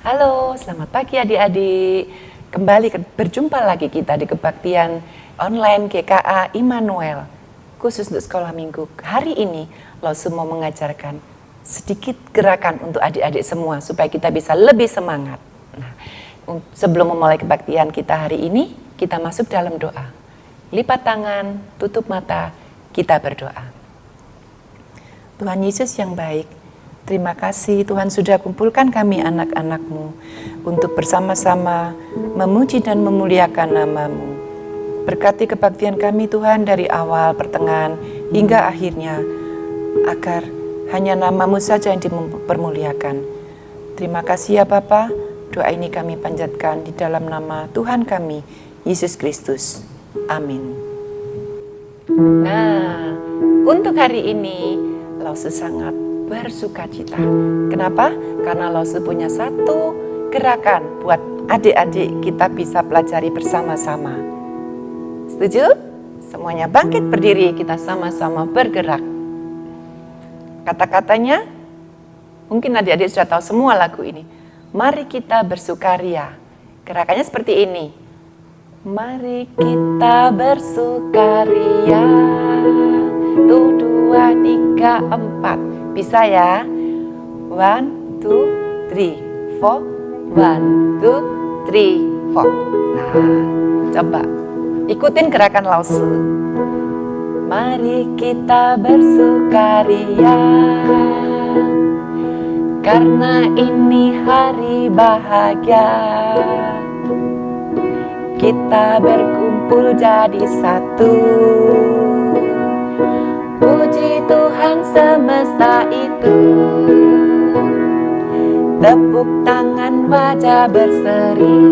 Halo, selamat pagi adik-adik. Kembali berjumpa lagi kita di kebaktian online GKA Immanuel. Khusus untuk sekolah minggu. Hari ini, Lause mau mengajarkan sedikit gerakan untuk adik-adik semua supaya kita bisa lebih semangat. Nah, sebelum memulai kebaktian kita hari ini, kita masuk dalam doa. Lipat tangan, tutup mata, kita berdoa. Tuhan Yesus yang baik, terima kasih Tuhan sudah kumpulkan kami anak-anak-Mu untuk bersama-sama memuji dan memuliakan nama-Mu. Berkati kebaktian kami Tuhan dari awal, pertengahan, hingga akhirnya, agar hanya nama-Mu saja yang dipermuliakan. Terima kasih ya Bapa, doa ini kami panjatkan di dalam nama Tuhan kami, Yesus Kristus. Amin. Nah, untuk hari ini, Lause sangat bersukacita. Kenapa? Karena Lause punya satu gerakan buat adik-adik kita bisa pelajari bersama-sama. Setuju? Semuanya bangkit berdiri, kita sama-sama bergerak. Kata-katanya, mungkin adik-adik sudah tahu semua lagu ini. Mari kita bersukaria. Gerakannya seperti ini. Mari kita bersukaria. 1, 2, 3, 4. Bisa ya? 1, 2, 3, 4. 1, 2, 3, 4. Nah, coba ikutin gerakan Lause. Mari kita bersukaria, karena ini hari bahagia. Kita berkumpul jadi satu. Puji Tuhan semesta itu. Tepuk tangan wajah berseri.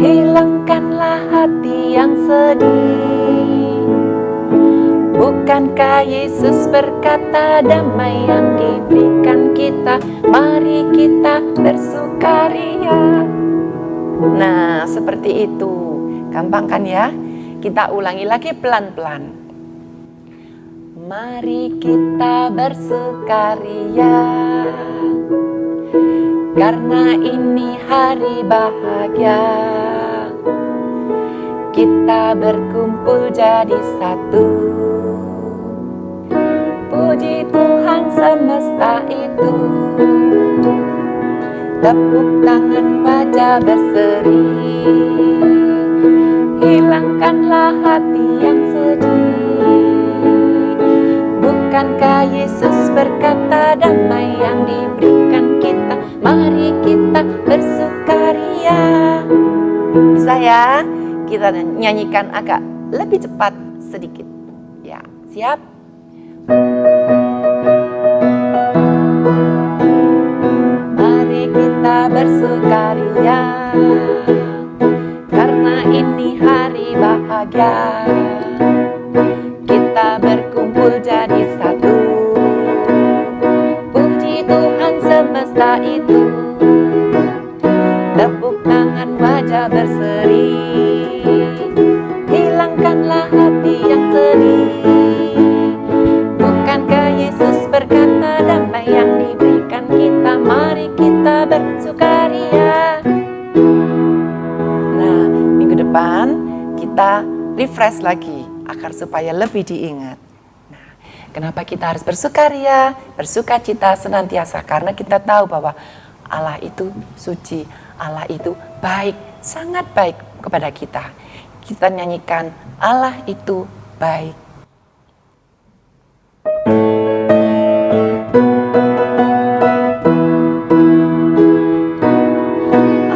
Hilangkanlah hati yang sedih. Bukankah Yesus berkata damai yang diberikan kita? Mari kita bersukaria. Nah, seperti itu. Gampang kan ya? Kita ulangi lagi pelan-pelan. Mari kita bersukaria, karena ini hari bahagia. Kita berkumpul jadi satu. Puji Tuhan semesta itu. Tepuk tangan wajah berseri. Hilangkanlah hati yang sedih. Bukankah Yesus berkata damai yang diberikan kita? Mari kita bersukaria. Bisa ya? Kita nyanyikan agak lebih cepat sedikit. Ya, siap? Mari kita bersukaria, karena ini hari bahagia. Kita berkumpul jadi satu. Puji Tuhan semesta itu. Tepuk tangan wajah berseri. Hilangkanlah hati yang sedih. Bukankah Yesus berkata damai yang diberikan kita? Mari kita bersukaria. Nah, minggu depan kita refresh lagi agar supaya lebih diingat. Nah, kenapa kita harus bersukaria, bersukacita senantiasa? Karena kita tahu bahwa Allah itu suci, Allah itu baik, sangat baik kepada kita. Kita nyanyikan Allah itu baik.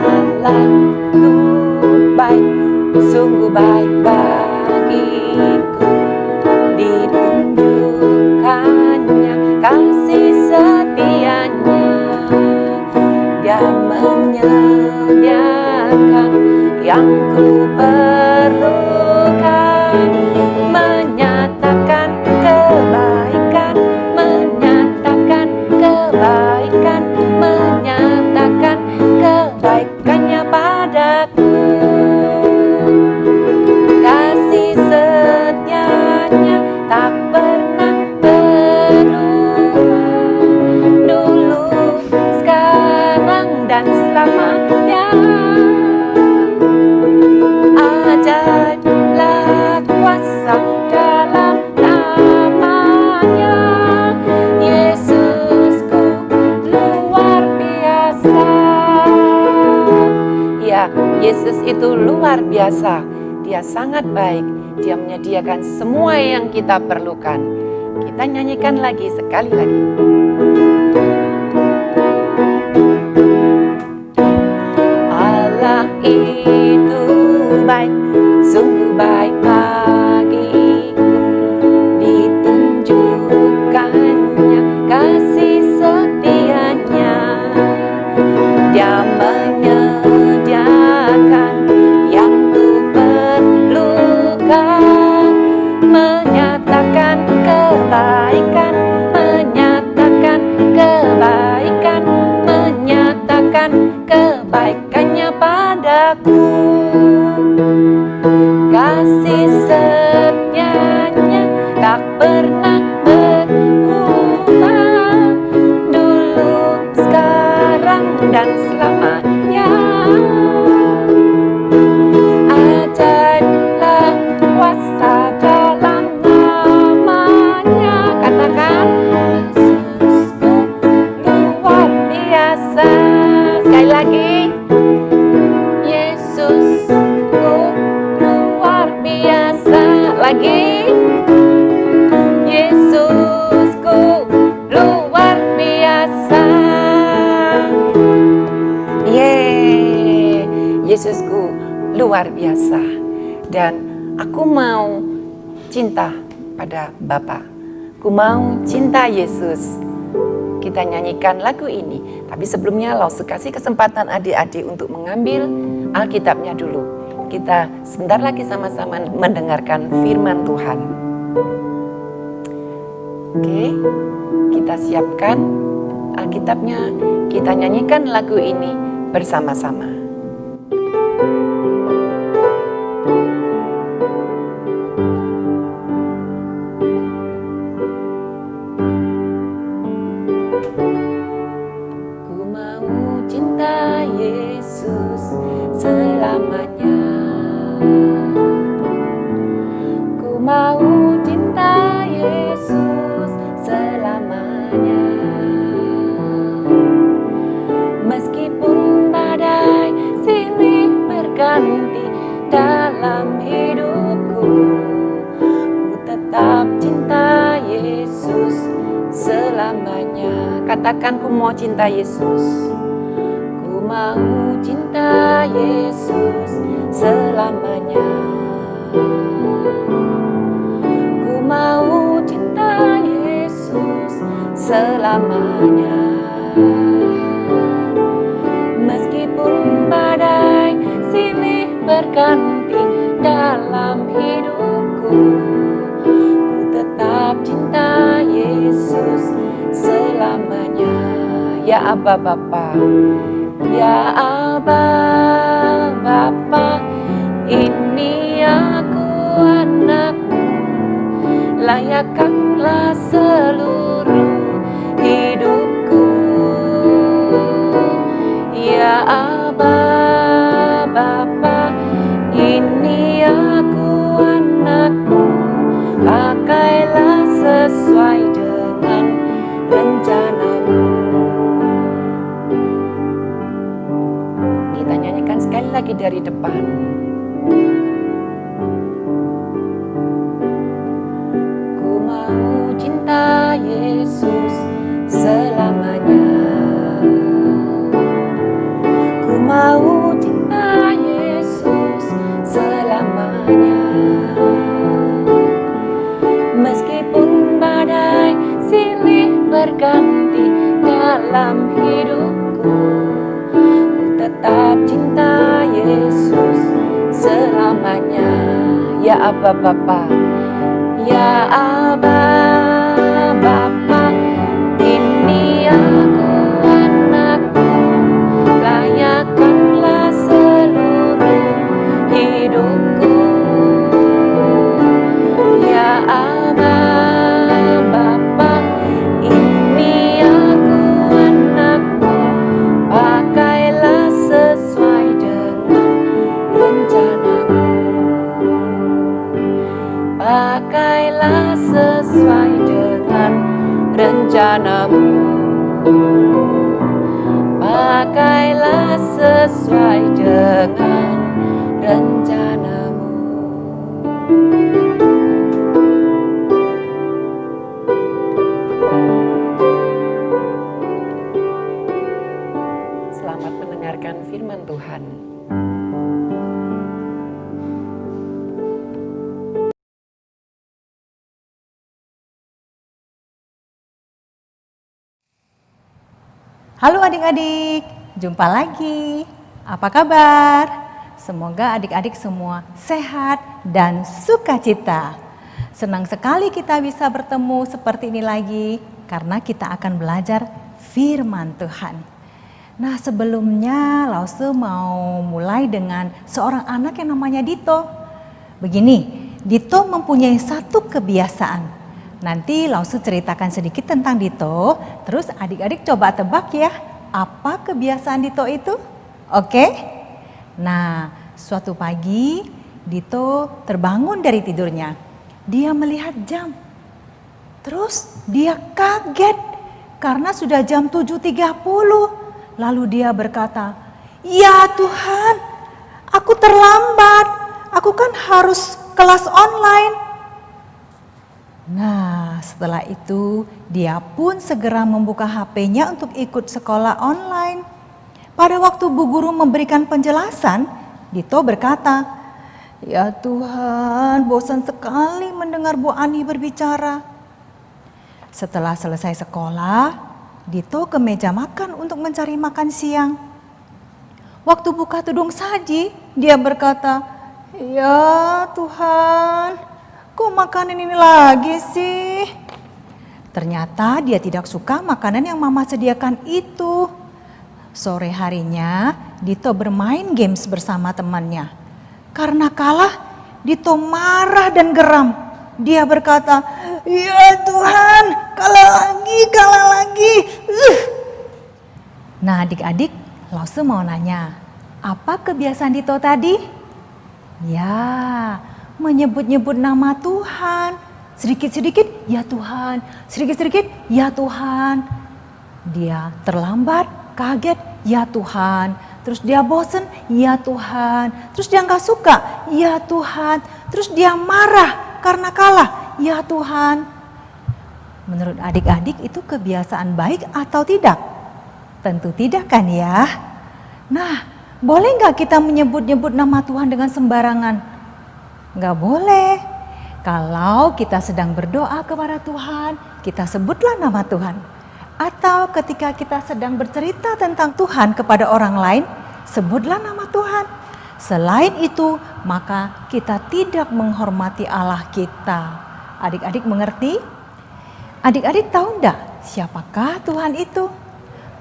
Allah itu baik, sungguh baik bagiku. Ditunjukkannya kasih setianya. Dia menyediakan yang ku perlukan. Menyatakan kebaikan, menyatakan kebaikan, menyatakan kebaikannya padaku. Kasih setianya tak pernah berubah. Dulu, sekarang Yesus itu luar biasa. Dia sangat baik. Dia menyediakan semua yang kita perlukan. Kita nyanyikan lagi sekali lagi. Allah itu baik, sungguh baik bagiku. Ditunjukkannya kasih setianya. Dia menyediakan yang ku perlukan, menyatakan kebaikan, menyatakan kebaikan, menyatakan kebaikannya padaku. Kasih setianya tak pernah berubah, dulu, sekarang, dan selamanya. Ajaiblah kuasa dalam namanya. Katakan, Yesusku luar biasa. Sekali lagi, Yesusku luar biasa. Lagi, Yesusku luar biasa. Yeay, Yesusku luar biasa. Dan aku mau cinta pada Bapa. Aku mau cinta Yesus. Kita nyanyikan lagu ini. Tapi sebelumnya Lause kasih kesempatan adik-adik untuk mengambil Alkitabnya dulu. Kita sebentar lagi sama-sama mendengarkan firman Tuhan. Oke, kita siapkan Alkitabnya. Kita nyanyikan lagu ini bersama-sama. Ku mau cinta Yesus selamanya. Ku mau cinta Yesus selamanya. Meskipun badai silih berganti dalam hidupku, ku tetap cinta Yesus selamanya. Katakan, ku mau cinta Yesus. Ku mau cinta Yesus selamanya. Ku mau cinta Yesus selamanya. Meskipun badai silih berganti dalam hidupku, ku tetap cinta Yesus selamanya. Ya Aba Bapa, ya Aba Bapa, ini aku anakmu, layakkanlah seluruh hidupku. Ya Aba Bapa, ini aku anakmu, pakailah sesuai dengan rencanamu. Kita nyanyikan sekali lagi dari depan. Ku mau cinta Yesus selamanya. Ku mau cinta Yesus selamanya. Meskipun badai silih berganti dalam hidupku, ku tetap cinta Yesus selamanya. Ya Aba Bapa, ya Aba Bapa, ini aku anakmu, layakkanlah seluruh hidupku. Ya Aba Bapa, ini aku anakmu, pakailah sesuai dengan rencanamu. Pakailah sesuai dengan rencanamu. Pakailah sesuai dengan rencanamu. Selamat mendengarkan firman Tuhan. Halo adik-adik, jumpa lagi. Apa kabar? Semoga adik-adik semua sehat dan sukacita. Senang sekali kita bisa bertemu seperti ini lagi karena kita akan belajar firman Tuhan. Nah, sebelumnya Lause mau mulai dengan seorang anak yang namanya Dito. Begini, Dito mempunyai satu kebiasaan. Nanti Lause ceritakan sedikit tentang Dito, terus adik-adik coba tebak ya, apa kebiasaan Dito itu? Oke? Nah, suatu pagi Dito terbangun dari tidurnya. Dia melihat jam. Terus dia kaget karena sudah jam 7.30. Lalu dia berkata, "Ya Tuhan, aku terlambat. Aku kan harus kelas online." Nah, setelah itu dia pun segera membuka HP-nya untuk ikut sekolah online. Pada waktu Bu Guru memberikan penjelasan, Dito berkata, "Ya Tuhan, bosan sekali mendengar Bu Ani berbicara." Setelah selesai sekolah, Dito ke meja makan untuk mencari makan siang. Waktu buka tudung saji, dia berkata, "Ya Tuhan, kok makanan ini lagi sih?" Ternyata dia tidak suka makanan yang Mama sediakan itu. Sore harinya, Dito bermain games bersama temannya. Karena kalah, Dito marah dan geram. Dia berkata, "Ya Tuhan, kalah lagi. Nah adik-adik, Lause mau nanya, apa kebiasaan Dito tadi? Ya, menyebut-nyebut nama Tuhan. Sedikit-sedikit, ya Tuhan. Sedikit-sedikit, ya Tuhan. Dia terlambat, kaget, ya Tuhan. Terus dia bosen, ya Tuhan. Terus dia gak suka, ya Tuhan. Terus dia marah karena kalah, ya Tuhan. Menurut adik-adik itu kebiasaan baik atau tidak? Tentu tidak kan ya? Nah, boleh gak kita menyebut-nyebut nama Tuhan dengan sembarangan? Gak boleh. Kalau kita sedang berdoa kepada Tuhan, kita sebutlah nama Tuhan. Atau ketika kita sedang bercerita tentang Tuhan kepada orang lain, sebutlah nama Tuhan. Selain itu, maka kita tidak menghormati Allah kita. Adik-adik mengerti? Adik-adik tahu enggak siapakah Tuhan itu?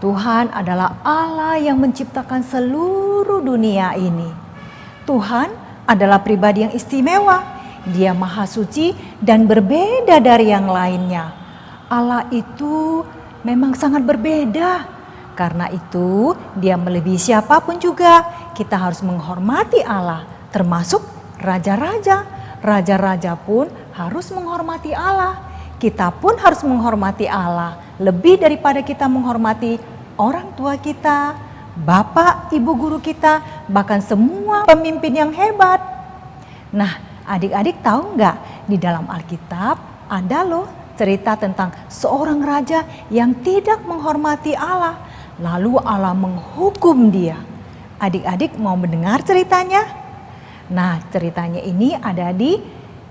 Tuhan adalah Allah yang menciptakan seluruh dunia ini. Tuhan adalah pribadi yang istimewa. Dia maha suci dan berbeda dari yang lainnya. Allah itu memang sangat berbeda. Karena itu dia melebihi siapapun juga. Kita harus menghormati Allah, termasuk raja-raja. Raja-raja pun harus menghormati Allah. Kita pun harus menghormati Allah. Lebih daripada kita menghormati orang tua kita, bapak, ibu guru kita, bahkan semua pemimpin yang hebat. Nah, adik-adik tahu nggak, di dalam Alkitab ada loh cerita tentang seorang raja yang tidak menghormati Allah. Lalu Allah menghukum dia. Adik-adik mau mendengar ceritanya? Nah, ceritanya ini ada di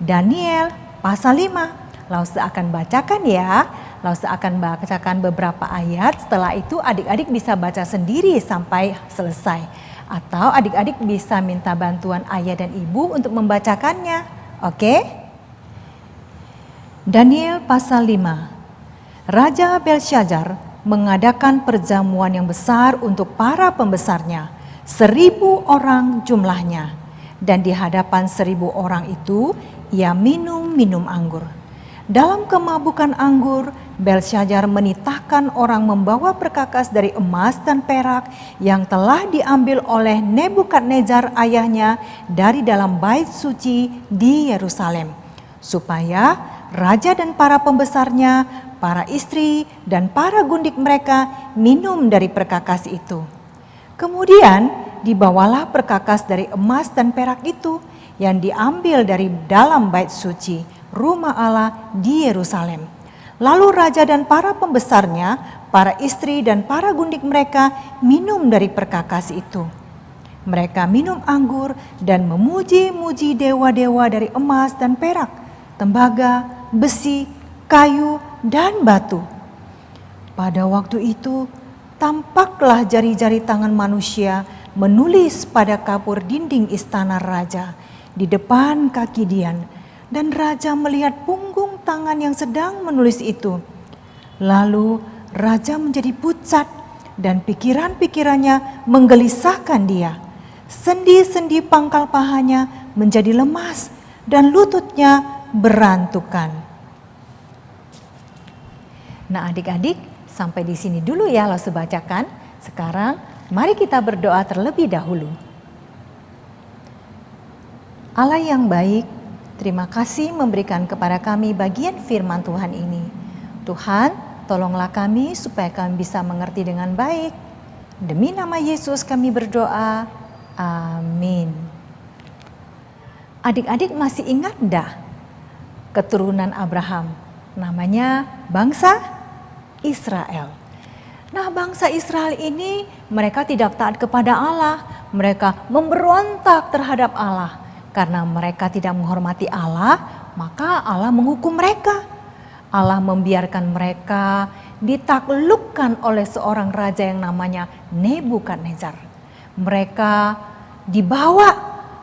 Daniel pasal 5. Lause akan bacakan ya. Lause akan bacakan beberapa ayat. Setelah itu adik-adik bisa baca sendiri sampai selesai. Atau adik-adik bisa minta bantuan ayah dan ibu untuk membacakannya. Oke? Daniel pasal 5. Raja Belshazzar mengadakan perjamuan yang besar untuk para pembesarnya. 1.000 orang jumlahnya. Dan di hadapan 1.000 orang itu ia minum anggur. Dalam kemabukan anggur, Belshazzar menitahkan orang membawa perkakas dari emas dan perak yang telah diambil oleh Nebukadnezar ayahnya dari dalam bait suci di Yerusalem, supaya raja dan para pembesarnya, para istri dan para gundik mereka minum dari perkakas itu. Kemudian dibawalah perkakas dari emas dan perak itu yang diambil dari dalam bait suci, rumah Allah di Yerusalem. Lalu raja dan para pembesarnya, para istri dan para gundik mereka minum dari perkakas itu. Mereka minum anggur dan memuji-muji dewa-dewa dari emas dan perak, tembaga, besi, kayu, dan batu. Pada waktu itu, tampaklah jari-jari tangan manusia menulis pada kapur dinding istana raja di depan kaki Dian, dan raja melihat punggung tangan yang sedang menulis itu. Lalu raja menjadi pucat dan pikiran-pikirannya menggelisahkan dia. Sendi-sendi pangkal pahanya menjadi lemas dan lututnya berantukan. Nah, adik-adik, sampai di sini dulu ya Lause bacakan. Sekarang mari kita berdoa terlebih dahulu. Allah yang baik, terima kasih memberikan kepada kami bagian firman Tuhan ini. Tuhan, tolonglah kami supaya kami bisa mengerti dengan baik. Demi nama Yesus kami berdoa. Amin. Adik-adik masih ingat enggak keturunan Abraham? Namanya bangsa Israel. Nah, bangsa Israel ini mereka tidak taat kepada Allah. Mereka memberontak terhadap Allah. Karena mereka tidak menghormati Allah, maka Allah menghukum mereka. Allah membiarkan mereka ditaklukkan oleh seorang raja yang namanya Nebukadnezar. Mereka dibawa,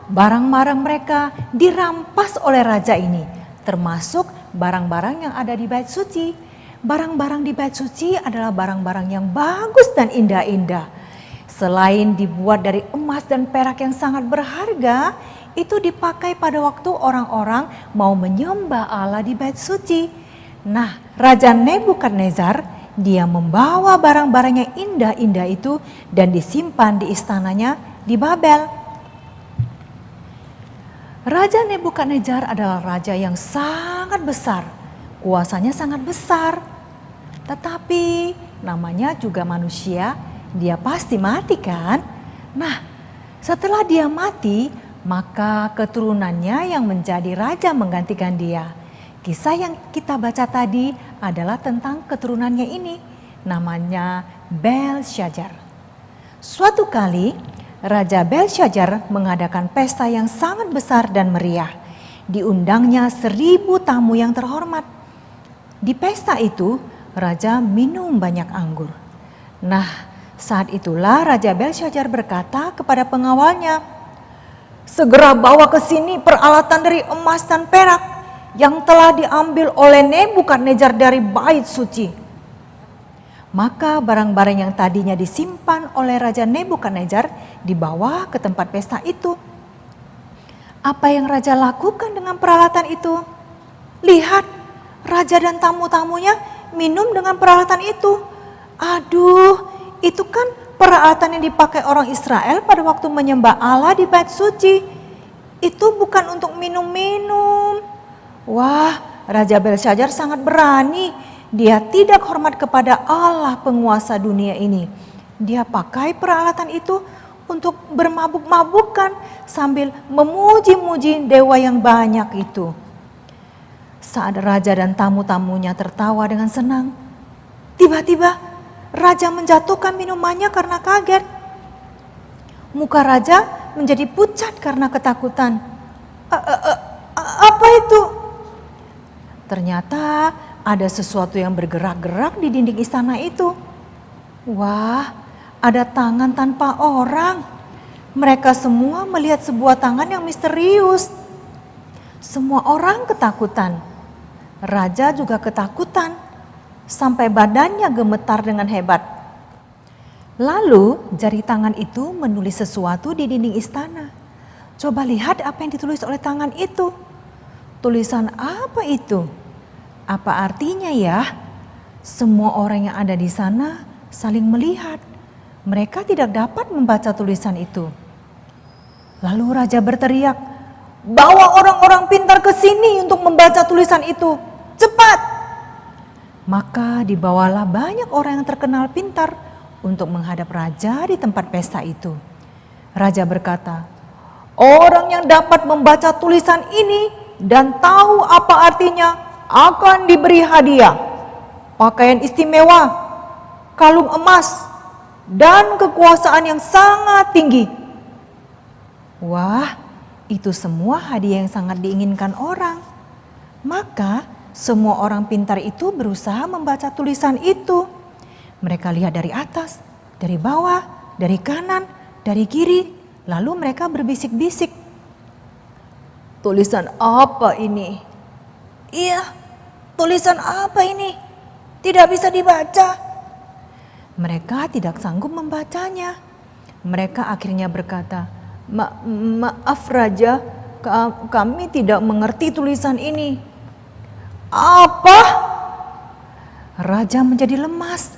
barang-barang mereka dirampas oleh raja ini, termasuk barang-barang yang ada di bait suci. Barang-barang di bait suci adalah barang-barang yang bagus dan indah-indah. Selain dibuat dari emas dan perak yang sangat berharga, itu dipakai pada waktu orang-orang mau menyembah Allah di bait suci. Nah, Raja Nebukadnezar, dia membawa barang-barang yang indah-indah itu dan disimpan di istananya di Babel. Raja Nebukadnezar adalah raja yang sangat besar, kuasanya sangat besar. Tetapi namanya juga manusia, dia pasti mati kan? Nah, setelah dia mati, maka keturunannya yang menjadi raja menggantikan dia. Kisah yang kita baca tadi adalah tentang keturunannya ini, namanya Belshazzar. Suatu kali, Raja Belshazzar mengadakan pesta yang sangat besar dan meriah. Diundangnya 1000 tamu yang terhormat. Di pesta itu, Raja minum banyak anggur. Nah, saat itulah Raja Belshazzar berkata kepada pengawalnya, "Segera bawa ke sini peralatan dari emas dan perak yang telah diambil oleh Nebukadnezar dari bait suci." Maka barang-barang yang tadinya disimpan oleh Raja Nebukadnezar dibawa ke tempat pesta itu. Apa yang raja lakukan dengan peralatan itu? Lihat, raja dan tamu-tamunya minum dengan peralatan itu. Aduh, itu kan peralatan yang dipakai orang Israel pada waktu menyembah Allah di bait suci. Itu bukan untuk minum-minum. Wah, Raja Belshazzar sangat berani. Dia tidak hormat kepada Allah penguasa dunia ini. Dia pakai peralatan itu untuk bermabuk-mabukan sambil memuji-muji dewa yang banyak itu. Saat raja dan tamu-tamunya tertawa dengan senang, tiba-tiba raja menjatuhkan minumannya karena kaget. Muka raja menjadi pucat karena ketakutan. Apa itu? Ternyata ada sesuatu yang bergerak-gerak di dinding istana itu. Wah, ada tangan tanpa orang. Mereka semua melihat sebuah tangan yang misterius. Semua orang ketakutan. Raja juga ketakutan, sampai badannya gemetar dengan hebat. Lalu jari tangan itu menulis sesuatu di dinding istana. Coba lihat apa yang ditulis oleh tangan itu. Tulisan apa itu? Apa artinya ya? Semua orang yang ada di sana saling melihat. Mereka tidak dapat membaca tulisan itu. Lalu raja berteriak, "Bawa orang-orang pintar ke sini untuk membaca tulisan itu. Cepat!" Maka dibawalah banyak orang yang terkenal pintar untuk menghadap raja di tempat pesta itu. Raja berkata, "Orang yang dapat membaca tulisan ini dan tahu apa artinya akan diberi hadiah, pakaian istimewa, kalung emas, dan kekuasaan yang sangat tinggi." Wah, itu semua hadiah yang sangat diinginkan orang. Maka semua orang pintar itu berusaha membaca tulisan itu. Mereka lihat dari atas, dari bawah, dari kanan, dari kiri, lalu mereka berbisik-bisik. "Tulisan apa ini? Iya, tulisan apa ini? Tidak bisa dibaca." Mereka tidak sanggup membacanya. Mereka akhirnya berkata, Maaf Raja, kami tidak mengerti tulisan ini." "Apa?" Raja menjadi lemas.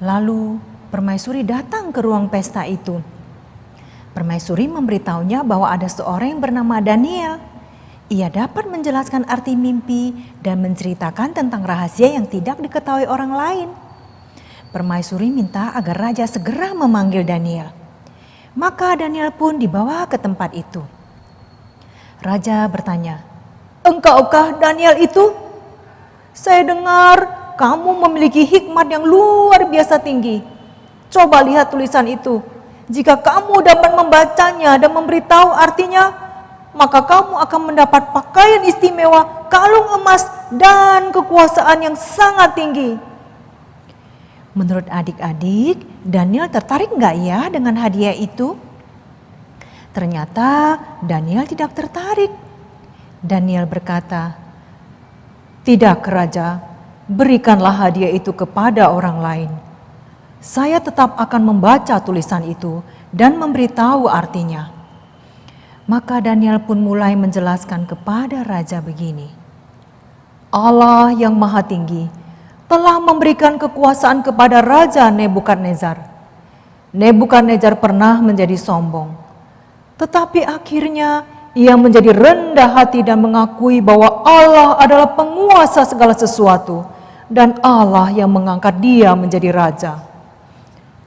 Lalu permaisuri datang ke ruang pesta itu. Permaisuri memberitahunya bahwa ada seorang yang bernama Daniel. Ia dapat menjelaskan arti mimpi dan menceritakan tentang rahasia yang tidak diketahui orang lain. Permaisuri minta agar raja segera memanggil Daniel. Maka Daniel pun dibawa ke tempat itu. Raja bertanya, "Engkaukah Daniel itu? Saya dengar kamu memiliki hikmat yang luar biasa tinggi. Coba lihat tulisan itu. Jika kamu dapat membacanya dan memberitahu artinya, maka kamu akan mendapat pakaian istimewa, kalung emas, dan kekuasaan yang sangat tinggi." Menurut adik-adik, Daniel tertarik nggak ya dengan hadiah itu? Ternyata Daniel tidak tertarik. Daniel berkata, "Tidak, Raja, berikanlah hadiah itu kepada orang lain. Saya tetap akan membaca tulisan itu dan memberitahu artinya." Maka Daniel pun mulai menjelaskan kepada raja begini, "Allah yang Maha Tinggi telah memberikan kekuasaan kepada Raja Nebukadnezar. Nebukadnezar pernah menjadi sombong, tetapi akhirnya ia menjadi rendah hati dan mengakui bahwa Allah adalah penguasa segala sesuatu dan Allah yang mengangkat dia menjadi raja.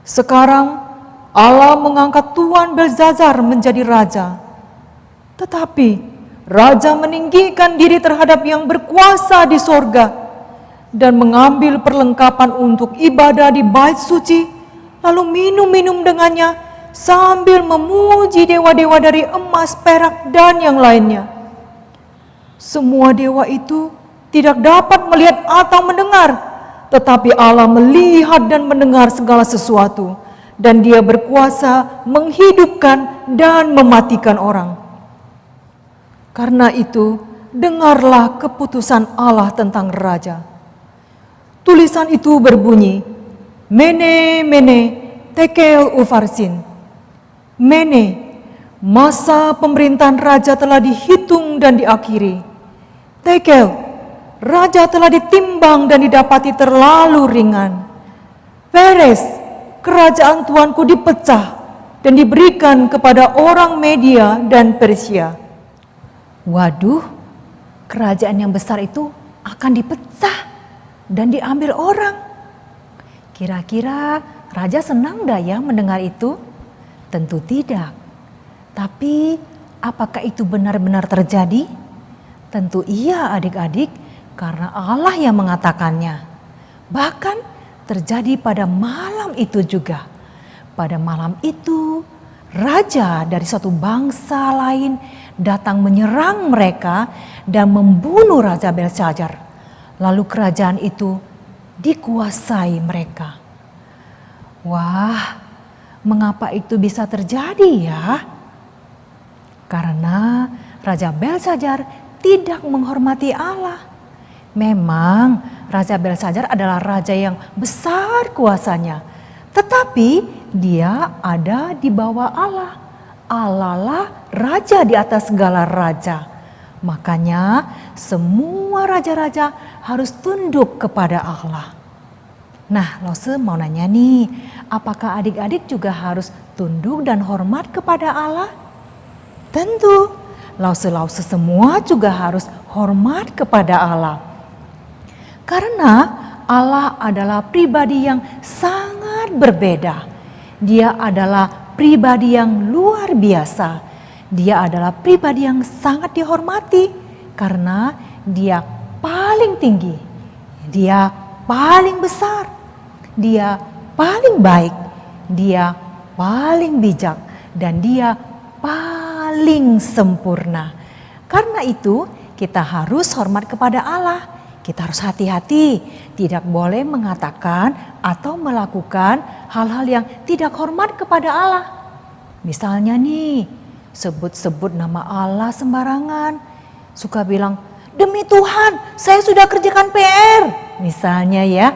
Sekarang Allah mengangkat Tuan Belzazar menjadi raja, tetapi raja meninggikan diri terhadap yang berkuasa di sorga dan mengambil perlengkapan untuk ibadah di bait suci, lalu minum-minum dengannya sambil memuji dewa-dewa dari emas, perak, dan yang lainnya. Semua dewa itu tidak dapat melihat atau mendengar, tetapi Allah melihat dan mendengar segala sesuatu, dan Dia berkuasa menghidupkan dan mematikan orang. Karena itu, dengarlah keputusan Allah tentang raja." Tulisan itu berbunyi, "Mene, mene, tekel ufarsin." Mene, masa pemerintahan raja telah dihitung dan diakhiri. Tekel, raja telah ditimbang dan didapati terlalu ringan. Peres, kerajaan tuanku dipecah dan diberikan kepada orang Media dan Persia. Waduh, kerajaan yang besar itu akan dipecah dan diambil orang. Kira-kira raja senang dah ya mendengar itu? Tentu tidak. Tapi apakah itu benar-benar terjadi? Tentu iya adik-adik, karena Allah yang mengatakannya. Bahkan terjadi pada malam itu juga. Pada malam itu, raja dari suatu bangsa lain datang menyerang mereka dan membunuh Raja Belzazar. Lalu kerajaan itu dikuasai mereka. Wah, mengapa itu bisa terjadi ya? Karena Raja Belzazar tidak menghormati Allah. Memang Raja Belzazar adalah raja yang besar kuasanya, tetapi dia ada di bawah Allah. Allah lah raja di atas segala raja. Makanya semua raja-raja harus tunduk kepada Allah. Nah, Lose mau nanya nih, apakah adik-adik juga harus tunduk dan hormat kepada Allah? Tentu, Lause semua juga harus hormat kepada Allah. Karena Allah adalah pribadi yang sangat berbeda. Dia adalah pribadi yang luar biasa. Dia adalah pribadi yang sangat dihormati karena dia paling tinggi, dia paling besar, dia paling baik, dia paling bijak, dan dia paling sempurna. Karena itu kita harus hormat kepada Allah. Kita harus hati-hati, tidak boleh mengatakan atau melakukan hal-hal yang tidak hormat kepada Allah. Misalnya nih, sebut-sebut nama Allah sembarangan. Suka bilang, demi Tuhan saya sudah kerjakan PR. Misalnya ya.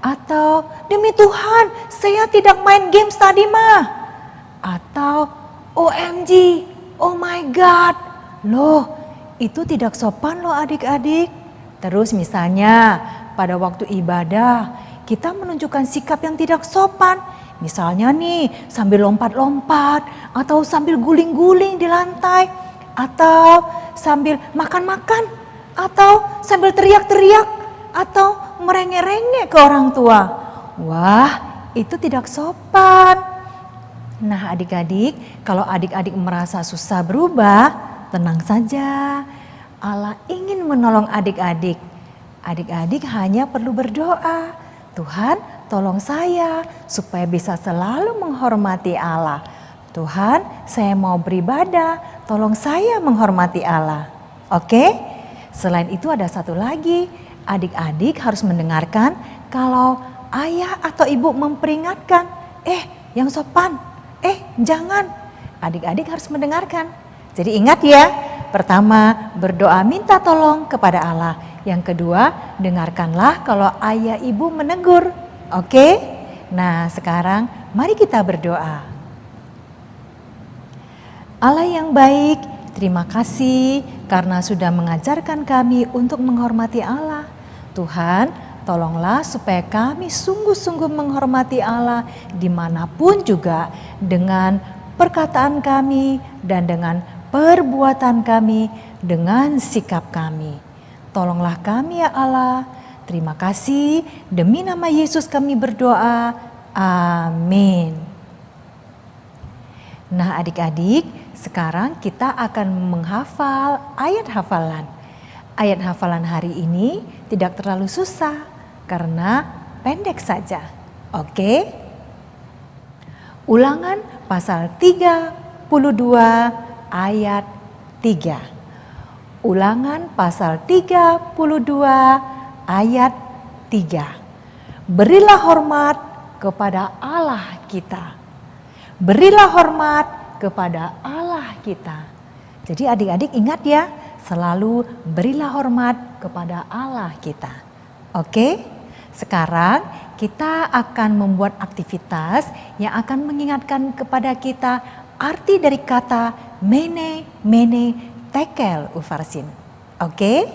Atau demi Tuhan saya tidak main games tadi mah. Atau OMG, oh my God. Loh, itu tidak sopan loh adik-adik. Terus misalnya pada waktu ibadah kita menunjukkan sikap yang tidak sopan. Misalnya nih sambil lompat-lompat atau sambil guling-guling di lantai. Atau sambil makan-makan. Atau sambil teriak-teriak. Atau merengek-rengek ke orang tua. Wah, itu tidak sopan. Nah adik-adik, kalau adik-adik merasa susah berubah, tenang saja. Allah ingin menolong adik-adik. Adik-adik hanya perlu berdoa. Tuhan, tolong saya supaya bisa selalu menghormati Allah. Tuhan, saya mau beribadah, tolong saya menghormati Allah. Oke? Selain itu ada satu lagi, adik-adik harus mendengarkan kalau ayah atau ibu memperingatkan. Yang sopan, jangan. Adik-adik harus mendengarkan. Jadi ingat ya. Pertama, berdoa minta tolong kepada Allah. Yang kedua, dengarkanlah kalau ayah ibu menegur. Oke? Nah, sekarang mari kita berdoa. Allah yang baik, terima kasih karena sudah mengajarkan kami untuk menghormati Allah. Tuhan, tolonglah supaya kami sungguh-sungguh menghormati Allah dimanapun juga dengan perkataan kami dan dengan perbuatan kami, dengan sikap kami. Tolonglah kami ya Allah. Terima kasih, demi nama Yesus kami berdoa. Amin. Nah adik-adik, sekarang kita akan menghafal ayat hafalan. Ayat hafalan hari ini tidak terlalu susah karena pendek saja. Oke? Ulangan pasal 32 ayat 3. Ulangan pasal 32 ayat 3. Berilah hormat kepada Allah kita. Berilah hormat kepada Allah kita. Jadi adik-adik ingat ya, selalu berilah hormat kepada Allah kita. Oke? Sekarang kita akan membuat aktivitas yang akan mengingatkan kepada kita arti dari kata mene, tekel, ufarsin. Oke?